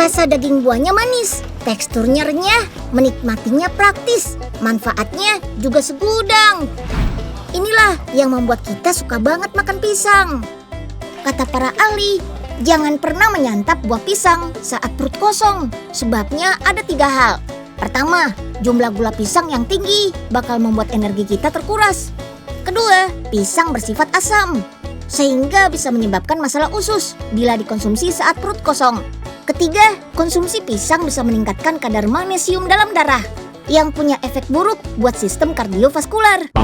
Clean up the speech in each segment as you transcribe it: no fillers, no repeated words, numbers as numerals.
Rasa daging buahnya manis, teksturnya renyah, menikmatinya praktis, manfaatnya juga segudang. Inilah yang membuat kita suka banget makan pisang. Kata para ahli, jangan pernah menyantap buah pisang saat perut kosong. Sebabnya ada 3 hal. Pertama, jumlah gula pisang yang tinggi bakal membuat energi kita terkuras. Kedua, pisang bersifat asam, sehingga bisa menyebabkan masalah usus bila dikonsumsi saat perut kosong. Ketiga, konsumsi pisang bisa meningkatkan kadar magnesium dalam darah yang punya efek buruk buat sistem kardiovaskular.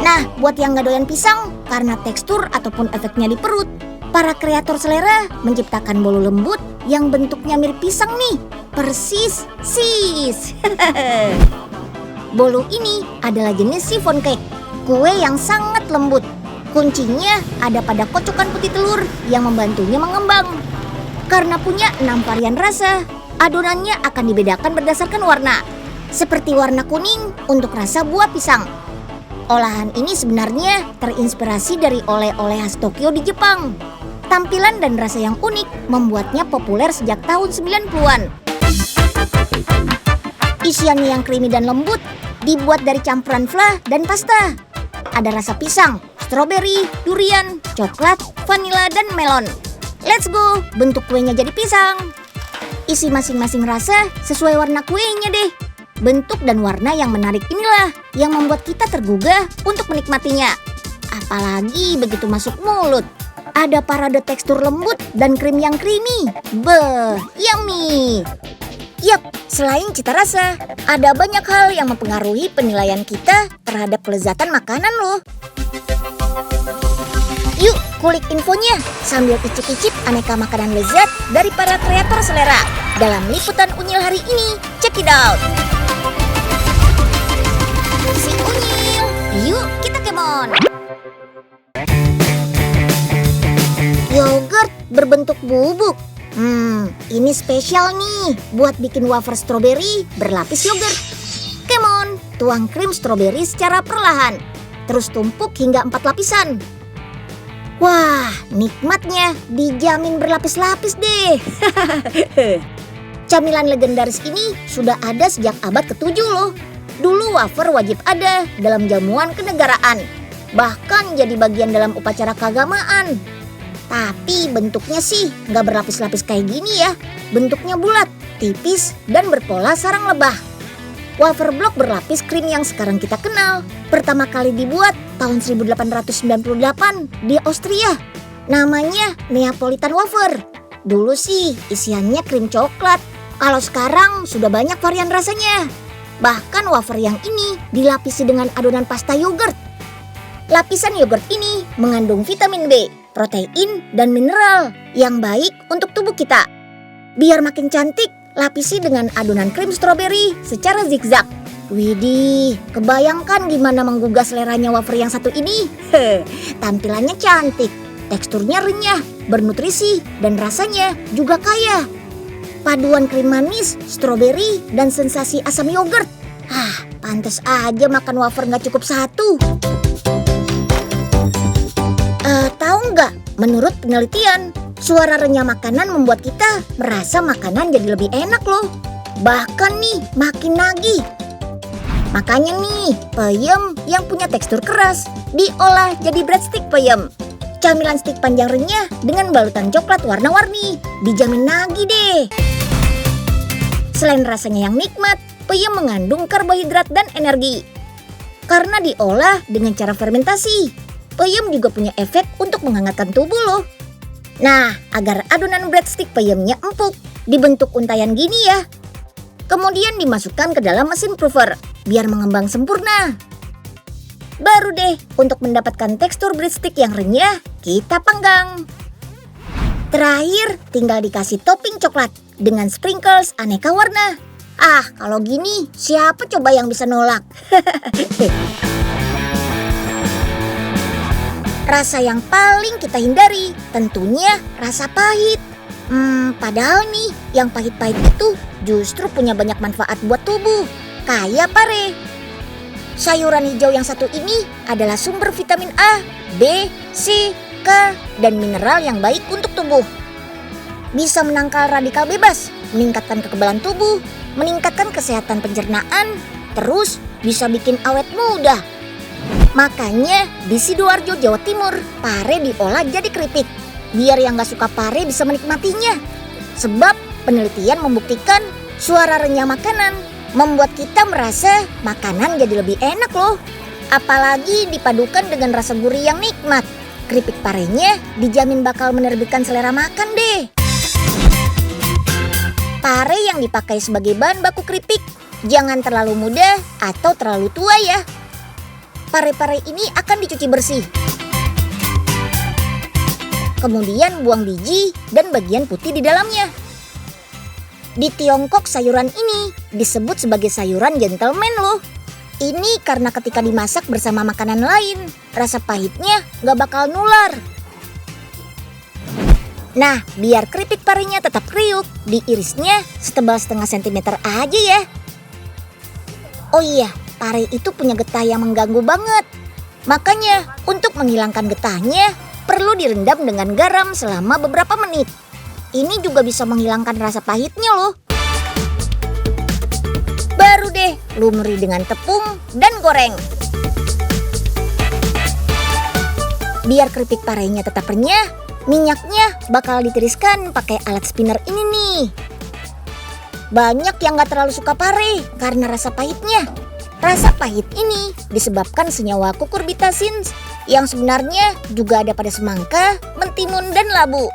Nah, buat yang gak doyan pisang karena tekstur ataupun efeknya di perut, para kreator selera menciptakan bolu lembut yang bentuknya mirip pisang nih, persis sis. Bolu ini adalah jenis chiffon cake, kue yang sangat lembut. Kuncinya ada pada kocokan putih telur yang membantunya mengembang. Karena punya 6 varian rasa, adonannya akan dibedakan berdasarkan warna. Seperti warna kuning untuk rasa buah pisang. Olahan ini sebenarnya terinspirasi dari oleh-oleh khas Tokyo di Jepang. Tampilan dan rasa yang unik membuatnya populer sejak tahun 90-an. Isiannya yang creamy dan lembut dibuat dari campuran fla dan pasta. Ada rasa pisang, stroberi, durian, coklat, vanila, dan melon. Let's go, bentuk kuenya jadi pisang. Isi masing-masing rasa sesuai warna kuenya deh. Bentuk dan warna yang menarik inilah yang membuat kita tergugah untuk menikmatinya. Apalagi begitu masuk mulut, ada parade tekstur lembut dan krim yang creamy. Beuh, yummy. Yap, selain cita rasa, ada banyak hal yang mempengaruhi penilaian kita terhadap kelezatan makanan loh. Yuk, kulik infonya sambil icip-icip aneka makanan lezat dari para kreator selera dalam liputan Unyil hari ini. Check it out. Si Unyil, yuk kita kemon. Yogurt berbentuk bubuk. Ini spesial nih buat bikin wafer stroberi berlapis yogurt. Kemon, tuang krim stroberi secara perlahan, terus tumpuk hingga 4 lapisan. Wah, nikmatnya dijamin berlapis-lapis deh. Camilan legendaris ini sudah ada sejak abad ke-7 loh. Dulu wafer wajib ada dalam jamuan kenegaraan, bahkan jadi bagian dalam upacara keagamaan. Tapi bentuknya sih nggak berlapis-lapis kayak gini ya. Bentuknya bulat, tipis, dan berpola sarang lebah. Wafer blok berlapis krim yang sekarang kita kenal pertama kali dibuat tahun 1898 di Austria. Namanya Neapolitan wafer. Dulu sih isiannya krim coklat. Kalau sekarang sudah banyak varian rasanya. Bahkan wafer yang ini dilapisi dengan adonan pasta yogurt. Lapisan yogurt ini mengandung vitamin B, protein, dan mineral yang baik untuk tubuh kita. Biar makin cantik, lapisi dengan adonan krim stroberi secara zigzag. Widih, kebayangkan gimana menggugah seleranya wafer yang satu ini? Tampilannya cantik, teksturnya renyah, bernutrisi, dan rasanya juga kaya. Paduan krim manis, stroberi, dan sensasi asam yogurt. Pantes aja makan wafer gak cukup satu. Tahu nggak? Menurut penelitian, suara renyah makanan membuat kita merasa makanan jadi lebih enak loh. Bahkan nih, makin nagih. Makanya nih, peyem yang punya tekstur keras diolah jadi breadstick peyem. Camilan stik panjang renyah dengan balutan coklat warna-warni. Dijamin nagih deh. Selain rasanya yang nikmat, peyem mengandung karbohidrat dan energi. Karena diolah dengan cara fermentasi, peyem juga punya efek untuk menghangatkan tubuh loh. Nah, agar adonan breadstick peyemnya empuk, dibentuk untayan gini ya. Kemudian dimasukkan ke dalam mesin prover, biar mengembang sempurna. Baru deh, untuk mendapatkan tekstur breadstick yang renyah, kita panggang. Terakhir, tinggal dikasih topping coklat dengan sprinkles aneka warna. Kalau gini, siapa coba yang bisa nolak? Rasa yang paling kita hindari tentunya rasa pahit. Padahal nih, yang pahit-pahit itu justru punya banyak manfaat buat tubuh. Kayak pare. Sayuran hijau yang satu ini adalah sumber vitamin A, B, C, K, dan mineral yang baik untuk tubuh. bisa menangkal radikal bebas, meningkatkan kekebalan tubuh, meningkatkan kesehatan pencernaan, terus bisa bikin awet muda. Makanya di Sidoarjo, Jawa Timur, pare diolah jadi keripik, biar yang gak suka pare bisa menikmatinya. Sebab penelitian membuktikan suara renyah makanan membuat kita merasa makanan jadi lebih enak loh. Apalagi dipadukan dengan rasa gurih yang nikmat. Keripik parenya dijamin bakal menerbitkan selera makan deh. Pare yang dipakai sebagai bahan baku keripik jangan terlalu muda atau terlalu tua ya. Pare-pare ini akan dicuci bersih. Kemudian buang biji dan bagian putih di dalamnya. Di Tiongkok sayuran ini disebut sebagai sayuran gentleman loh. Ini karena ketika dimasak bersama makanan lain, rasa pahitnya gak bakal nular. Nah, biar keripik parenya tetap kriuk, diirisnya setebal setengah sentimeter aja ya. Oh iya, pare itu punya getah yang mengganggu banget. Makanya, untuk menghilangkan getahnya, perlu direndam dengan garam selama beberapa menit. Ini juga bisa menghilangkan rasa pahitnya loh. Baru deh, lumuri dengan tepung dan goreng. Biar keripik parenya tetap renyah, minyaknya bakal ditiriskan pakai alat spinner ini nih. Banyak yang gak terlalu suka pare karena rasa pahitnya. Rasa pahit ini disebabkan senyawa kukurbitasin yang sebenarnya juga ada pada semangka, mentimun, dan labu.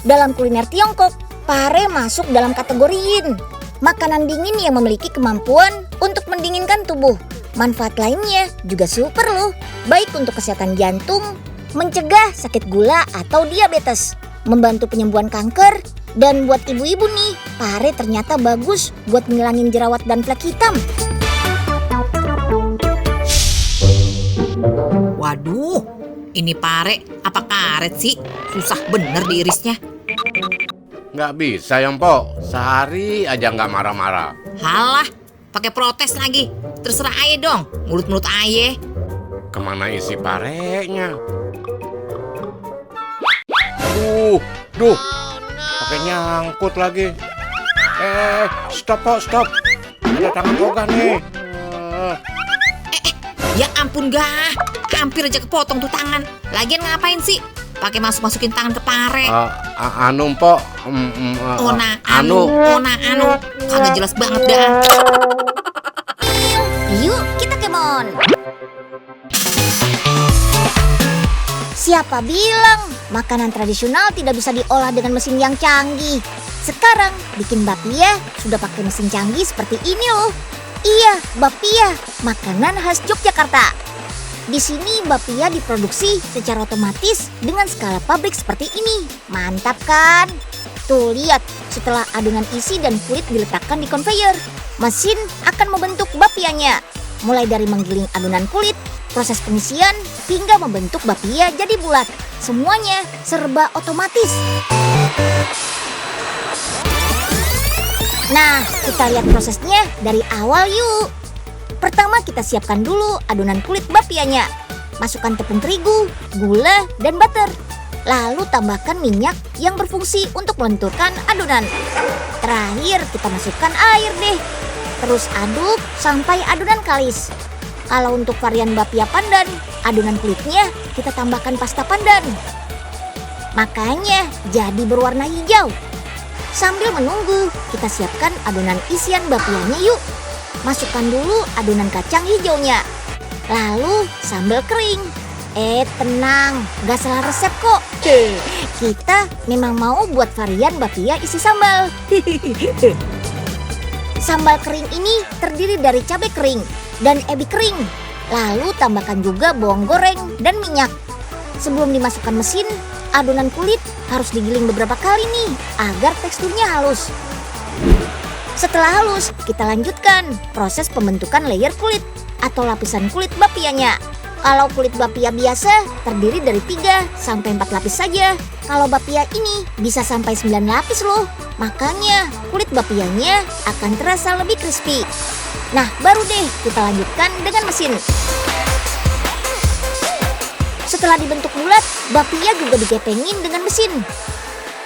Dalam kuliner Tiongkok, pare masuk dalam kategori yin, makanan dingin yang memiliki kemampuan untuk mendinginkan tubuh. Manfaat lainnya juga super loh, baik untuk kesehatan jantung, mencegah sakit gula atau diabetes, membantu penyembuhan kanker, dan buat ibu-ibu nih, pare ternyata bagus buat ngilangin jerawat dan flek hitam. Waduh, ini pare apa karet sih? Susah bener diirisnya. Nggak bisa ya Mpok, sehari aja nggak marah-marah. Halah, pakai protes lagi. Terserah aye dong, mulut-mulut aye. Kemana isi parenya? Duh, pakai nyangkut lagi. Stop Pok, stop. Ada tangan Toga nih. Ya ampun gah, hampir aja kepotong tuh tangan. Lagian ngapain sih? Pakai masukin tangan ke pare. Anu Mpok. Anu. Kagak jelas banget dah. Yuk kita kemon. Siapa bilang makanan tradisional tidak bisa diolah dengan mesin yang canggih? Sekarang bikin bapia sudah pakai mesin canggih seperti ini loh. Iya, bapia, makanan khas Yogyakarta. Di sini bapia diproduksi secara otomatis dengan skala pabrik seperti ini. Mantap kan? Tuh lihat, setelah adonan isi dan kulit diletakkan di conveyor, mesin akan membentuk bapianya. Mulai dari menggiling adonan kulit, proses pengisian, hingga membentuk bapia jadi bulat. Semuanya serba otomatis. Nah, kita lihat prosesnya dari awal yuk. Pertama kita siapkan dulu adonan kulit bapianya. Masukkan tepung terigu, gula, dan butter. Lalu tambahkan minyak yang berfungsi untuk melenturkan adonan. Terakhir kita masukkan air deh. Terus aduk sampai adonan kalis. Kalau untuk varian bapia pandan, adonan kulitnya kita tambahkan pasta pandan. Makanya jadi berwarna hijau. Sambil menunggu, kita siapkan adonan isian bapianya yuk. Masukkan dulu adonan kacang hijaunya. Lalu sambal kering. Tenang, gak salah resep kok. Kita memang mau buat varian bapia isi sambal. Sambal kering ini terdiri dari cabai kering dan ebi kering. Lalu tambahkan juga bawang goreng dan minyak. Sebelum dimasukkan mesin, adonan kulit harus digiling beberapa kali nih agar teksturnya halus. Setelah halus, kita lanjutkan proses pembentukan layer kulit atau lapisan kulit bapianya. Kalau kulit bapia biasa terdiri dari 3-4 lapis saja. Kalau bapia ini bisa sampai 9 lapis loh. Makanya kulit bapianya akan terasa lebih crispy. Nah, baru deh kita lanjutkan dengan mesin. Setelah dibentuk bulat, bapia juga digepengin dengan mesin.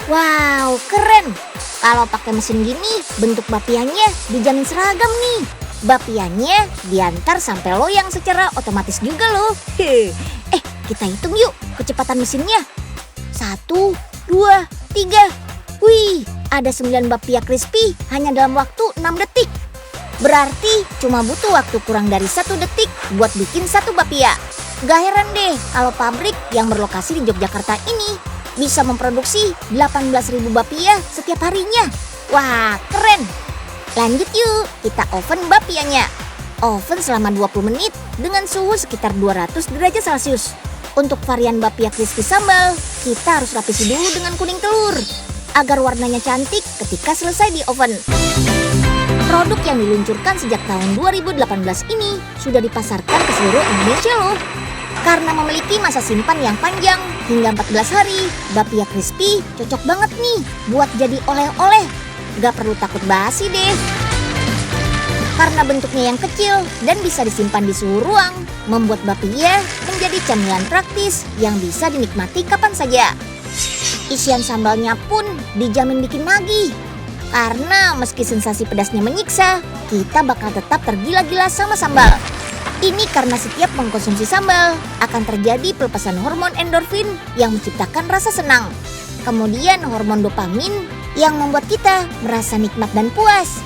Wow, keren. Kalau pakai mesin gini, bentuk bapianya dijamin seragam nih. Bapianya diantar sampai loyang secara otomatis juga loh. Kita hitung yuk kecepatan mesinnya. 1, 2, 3. Wih, ada 9 bapia crispy hanya dalam waktu 6 detik. Berarti cuma butuh waktu kurang dari 1 detik buat bikin 1 bapia. Gak heran deh kalau pabrik yang berlokasi di Yogyakarta ini bisa memproduksi 18.000 bapia setiap harinya. Wah, keren. Lanjut yuk, kita oven bapianya. Oven selama 20 menit dengan suhu sekitar 200 derajat Celcius. Untuk varian bapia crispy sambal, kita harus lapisi dulu dengan kuning telur agar warnanya cantik ketika selesai di oven. Produk yang diluncurkan sejak tahun 2018 ini sudah dipasarkan ke seluruh Indonesia loh. Karena memiliki masa simpan yang panjang hingga 14 hari, bapia crispy cocok banget nih buat jadi oleh-oleh. Gak perlu takut basi deh. Karena bentuknya yang kecil dan bisa disimpan di suhu ruang, membuat bapia menjadi camilan praktis yang bisa dinikmati kapan saja. Isian sambalnya pun dijamin bikin nagih. Karena meski sensasi pedasnya menyiksa, kita bakal tetap tergila-gila sama sambal. Ini karena setiap mengkonsumsi sambal akan terjadi pelepasan hormon endorfin yang menciptakan rasa senang. Kemudian hormon dopamin yang membuat kita merasa nikmat dan puas.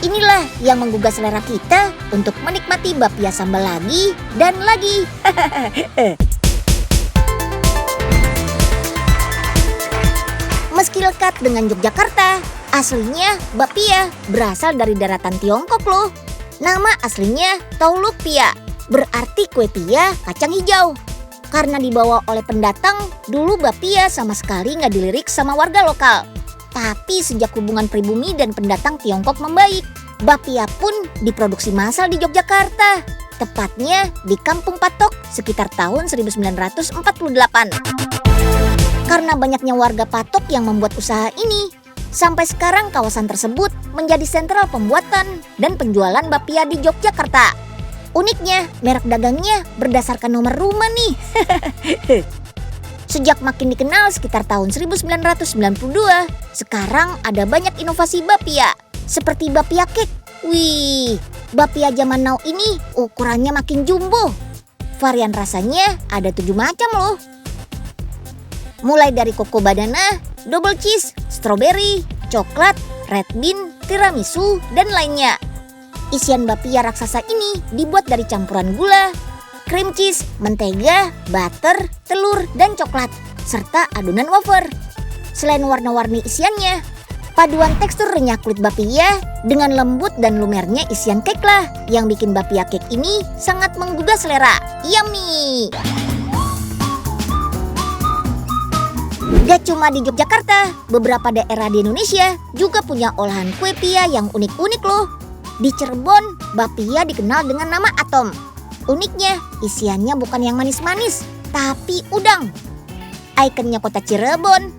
Inilah yang menggugah selera kita untuk menikmati bapia sambal lagi dan lagi. Meski lekat dengan Yogyakarta, aslinya bapia berasal dari daratan Tiongkok loh. Nama aslinya Tauluk Pia, berarti kue pia kacang hijau. Karena dibawa oleh pendatang, dulu bapia sama sekali nggak dilirik sama warga lokal. Tapi sejak hubungan pribumi dan pendatang Tiongkok membaik, bapia pun diproduksi massal di Yogyakarta. Tepatnya di Kampung Patok sekitar tahun 1948. Karena banyaknya warga Patok yang membuat usaha ini, sampai sekarang kawasan tersebut menjadi sentral pembuatan dan penjualan bapia di Yogyakarta. Uniknya, merek dagangnya berdasarkan nomor rumah nih. Sejak makin dikenal sekitar tahun 1992, sekarang ada banyak inovasi bapia, seperti bapia cake. Wih, bapia zaman now ini ukurannya makin jumbo. Varian rasanya ada 7 macam loh. Mulai dari koko banana, double cheese, strawberry, coklat, red bean, tiramisu, dan lainnya. Isian bapia raksasa ini dibuat dari campuran gula, cream cheese, mentega, butter, telur, dan coklat, serta adonan wafer. Selain warna-warni isiannya, paduan tekstur renyah kulit bapia dengan lembut dan lumernya isian cake lah yang bikin bapia cake ini sangat menggugah selera. Yummy! Gak cuma di Yogyakarta, beberapa daerah di Indonesia juga punya olahan kue pia yang unik-unik loh. Di Cirebon, bapia dikenal dengan nama atom. Uniknya, isiannya bukan yang manis-manis, tapi udang. Ikonnya kota Cirebon.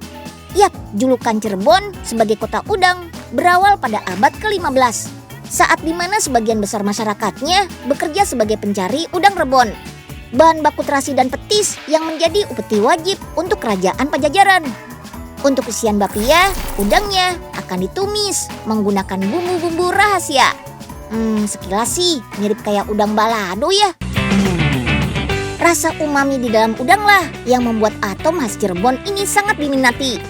Yap, julukan Cirebon sebagai kota udang berawal pada abad ke-15. Saat dimana sebagian besar masyarakatnya bekerja sebagai pencari udang rebon. Bahan baku terasi dan petis yang menjadi upeti wajib untuk kerajaan Pajajaran. Untuk isian bapia, udangnya akan ditumis menggunakan bumbu-bumbu rahasia. Sekilas sih mirip kayak udang balado ya. Rasa umami di dalam udang lah yang membuat atom khas Cirebon ini sangat diminati.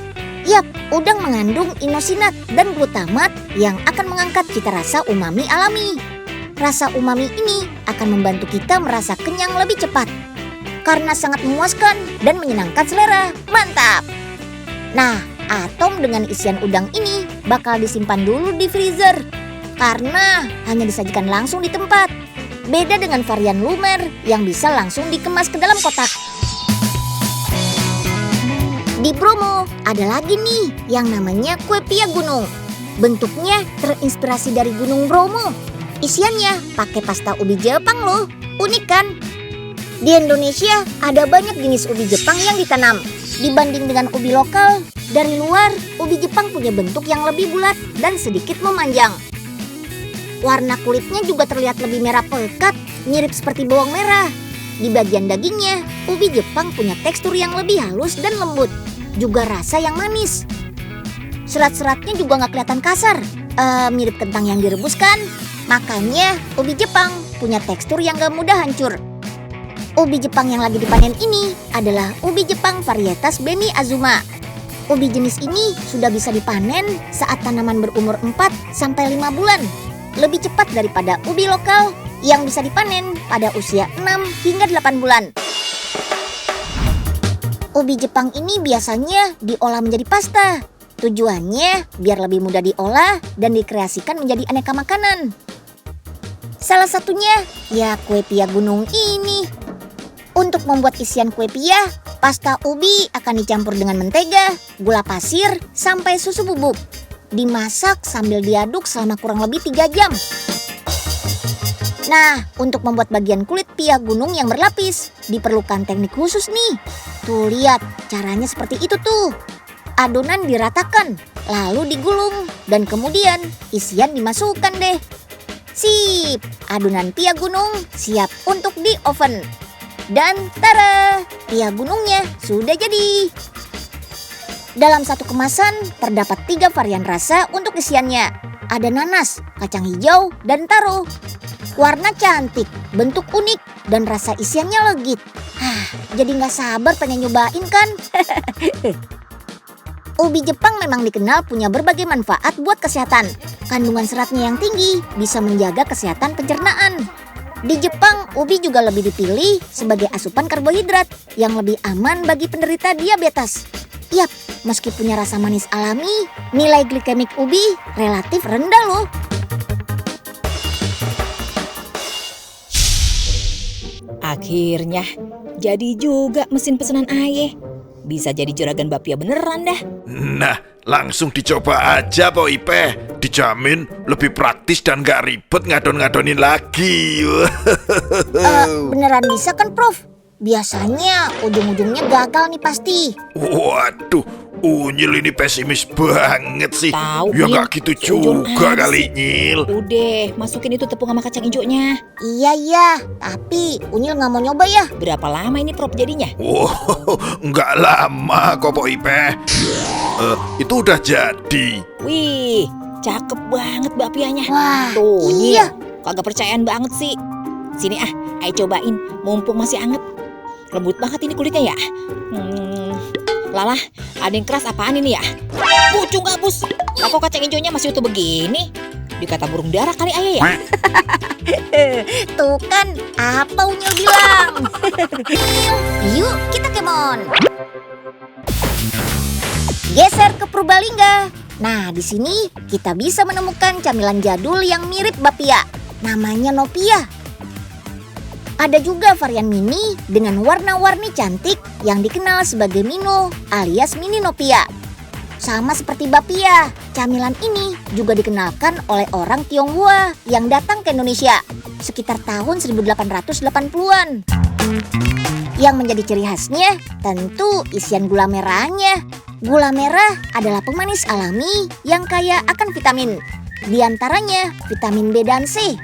Yap, udang mengandung inosinat dan glutamat yang akan mengangkat cita rasa umami alami. Rasa umami ini akan membantu kita merasa kenyang lebih cepat. Karena sangat memuaskan dan menyenangkan selera. Mantap! Nah, atom dengan isian udang ini bakal disimpan dulu di freezer. Karena hanya disajikan langsung di tempat. Beda dengan varian lumer yang bisa langsung dikemas ke dalam kotak. Di Bromo ada lagi nih yang namanya kue pia gunung. Bentuknya terinspirasi dari Gunung Bromo. Isiannya pakai pasta ubi Jepang loh. Unik kan? Di Indonesia ada banyak jenis ubi Jepang yang ditanam. Dibanding dengan ubi lokal, dari luar ubi Jepang punya bentuk yang lebih bulat dan sedikit memanjang. Warna kulitnya juga terlihat lebih merah pekat, mirip seperti bawang merah. Di bagian dagingnya, ubi Jepang punya tekstur yang lebih halus dan lembut. juga rasa yang manis. Serat-seratnya juga nggak kelihatan kasar, mirip kentang yang direbus kan? Makanya ubi Jepang punya tekstur yang nggak mudah hancur. Ubi Jepang yang lagi dipanen ini adalah ubi Jepang varietas Bemi Azuma. Ubi jenis ini sudah bisa dipanen saat tanaman berumur 4-5 bulan. Lebih cepat daripada ubi lokal yang bisa dipanen pada usia 6 hingga 8 bulan. Ubi Jepang ini biasanya diolah menjadi pasta. Tujuannya biar lebih mudah diolah dan dikreasikan menjadi aneka makanan. Salah satunya ya kue pia gunung ini. Untuk membuat isian kue pia, pasta ubi akan dicampur dengan mentega, gula pasir, sampai susu bubuk. Dimasak sambil diaduk selama kurang lebih 3 jam. Nah, untuk membuat bagian kulit pia gunung yang berlapis, diperlukan teknik khusus nih. Tuh lihat, caranya seperti itu tuh. Adonan diratakan, lalu digulung, dan kemudian isian dimasukkan deh. Sip, adonan pia gunung siap untuk di oven. Dan tara, pia gunungnya sudah jadi. Dalam satu kemasan terdapat 3 varian rasa untuk isiannya. Ada nanas, kacang hijau, dan taro. Warna cantik, bentuk unik, dan rasa isiannya legit. Jadi nggak sabar pengen nyobain kan? Ubi Jepang memang dikenal punya berbagai manfaat buat kesehatan. Kandungan seratnya yang tinggi bisa menjaga kesehatan pencernaan. Di Jepang, ubi juga lebih dipilih sebagai asupan karbohidrat yang lebih aman bagi penderita diabetes. Yap, meski punya rasa manis alami, nilai glikemik ubi relatif rendah loh. Akhirnya, jadi juga mesin pesanan Aye. Bisa jadi juragan bapia beneran dah. Nah, langsung dicoba aja Po Ipe. Dijamin lebih praktis dan gak ribet ngadon-ngadonin lagi. Beneran bisa kan, Prof? Biasanya ujung-ujungnya gagal nih pasti. Waduh, Unyil ini pesimis banget sih. Tahu, ya Min. gak gitu Ujung juga aja kali sih. Nyil. Udah, masukin itu tepung sama kacang hijaunya. Iya, tapi Unyil nggak mau nyoba ya. Berapa lama ini prop jadinya? Wow, nggak lama kok Po Ipe. Itu udah jadi. Wih, cakep banget bapianya. Wah, Tuh, iya. Nyil, kagak percayaan banget sih. Sini Ayo cobain, mumpung masih anget. Lembut banget ini kulitnya ya. Lalah, ada yang keras apaan ini ya? Pucung gabus. Kok kacang hijaunya masih utuh begini? Dikata burung dara kali Ayah ya? Tuh kan, apa Unyil bilang? Yuk, kita kemon. Geser ke Purbalingga. Nah, di sini kita bisa menemukan camilan jadul yang mirip bapia. Namanya nopia. Ada juga varian mini dengan warna-warni cantik yang dikenal sebagai Mino alias mini nopia. Sama seperti bapia, camilan ini juga dikenalkan oleh orang Tionghoa yang datang ke Indonesia sekitar tahun 1880-an. Yang menjadi ciri khasnya tentu isian gula merahnya. Gula merah adalah pemanis alami yang kaya akan vitamin, di antaranya vitamin B dan C.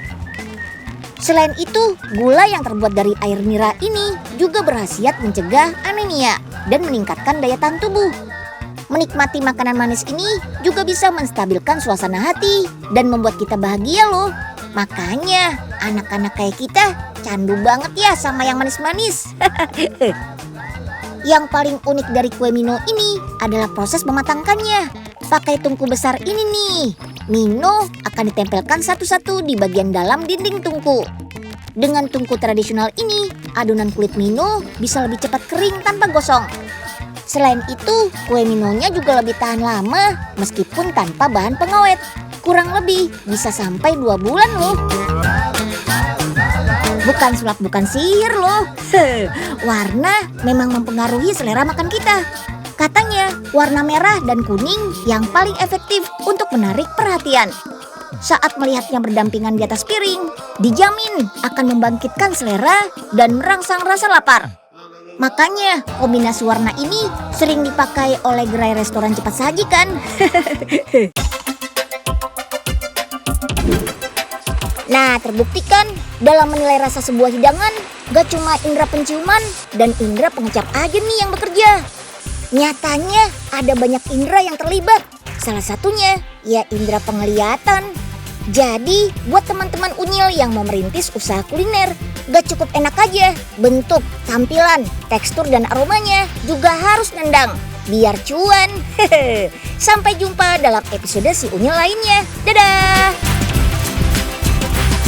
Selain itu, gula yang terbuat dari air nira ini juga berkhasiat mencegah anemia dan meningkatkan daya tahan tubuh. Menikmati makanan manis ini juga bisa menstabilkan suasana hati dan membuat kita bahagia loh. Makanya anak-anak kayak kita candu banget ya sama yang manis-manis. Yang paling unik dari kue Mino ini adalah proses mematangkannya. Pakai tungku besar ini nih. Mino akan ditempelkan satu-satu di bagian dalam dinding tungku. Dengan tungku tradisional ini, adonan kulit Mino bisa lebih cepat kering tanpa gosong. Selain itu, kue Minonya juga lebih tahan lama meskipun tanpa bahan pengawet. Kurang lebih bisa sampai 2 bulan loh. Bukan sulap, bukan sihir loh. Warna memang mempengaruhi selera makan kita. Katanya warna merah dan kuning yang paling efektif untuk menarik perhatian. Saat melihatnya berdampingan di atas piring, dijamin akan membangkitkan selera dan merangsang rasa lapar. Makanya kombinasi warna ini sering dipakai oleh gerai restoran cepat saji kan? Nah, terbuktikan dalam menilai rasa sebuah hidangan, gak cuma indera penciuman dan indera pengecap aja nih yang bekerja. Nyatanya ada banyak indera yang terlibat. Salah satunya ya indera penglihatan. Jadi buat teman-teman Unyil yang mau merintis usaha kuliner, gak cukup enak aja. Bentuk, tampilan, tekstur dan aromanya juga harus nendang. Biar cuan. Sampai jumpa dalam episode Si Unyil lainnya. Dadah!